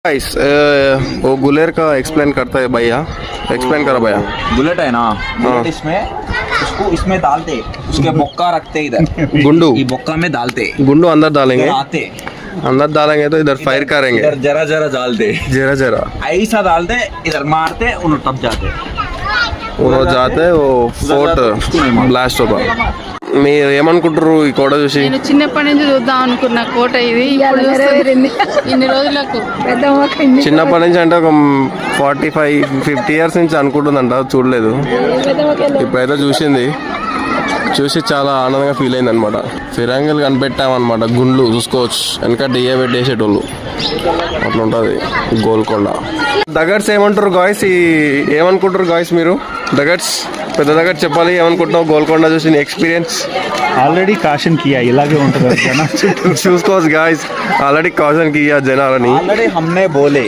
Guys वो गुलेर का explain करता है भैया, एक्सप्लेन करो भैया। बुलेट है ना, बुलेट इसमें उसको इसमें डालते, उसके बोक्का रखते इधर, गुंडू ये बोक्का में डालते, गुंडू अंदर डालेंगे, इधर आते, अंदर डालेंगे तो इधर फायर करेंगे, इधर जरा जरा डालते, जरा जरा ऐसा डालते, इधर मारते, उन्हें तब जाते, उन्होंने जाते वो फोर्ट బ్లాస్ట్ అవుతా। మీరు ఏమనుకుంటారు ఈ కోట చూసి? నేను చిన్నప్పటి నుంచి చూద్దాం అనుకున్న కోట ఇది. ఇప్పుడు చూస్తుంది. ఇన్ని రోజులకు చిన్నప్పటి నుంచి అంటే ఒక 45-50 ఇయర్స్ నుంచి అనుకుంటుందంట, చూడలేదు. ఇప్పుడైతే చూసి చాలా ఆనందంగా ఫీల్ అయింది అనమాట. ఫిరంగిలు కనిపెట్టామన్నమాట, గుండ్లు చూసుకోవచ్చు, వెనక డిఏ పెట్టేసేటోళ్ళు, అట్లా ఉంటుంది గోల్కొండ. దగడ్స్ ఏమంటారు గాయస్? ఏమనుకుంటారు గాయస్ మీరు? దగడ్స్ పెద్ద దగ్గర చెప్పాలి, ఏమనుకుంటున్నావు గోల్కొండ చూసి నీ ఎక్స్పీరియన్స్? ఆల్రెడీ కాషన్ కియా, ఇలాగే ఉంటుంది జనం చూసుకోవచ్చు గాయస్, ఆల్రెడీ కాషన్ కియా జనాలని. ऑलरेडी हमने बोले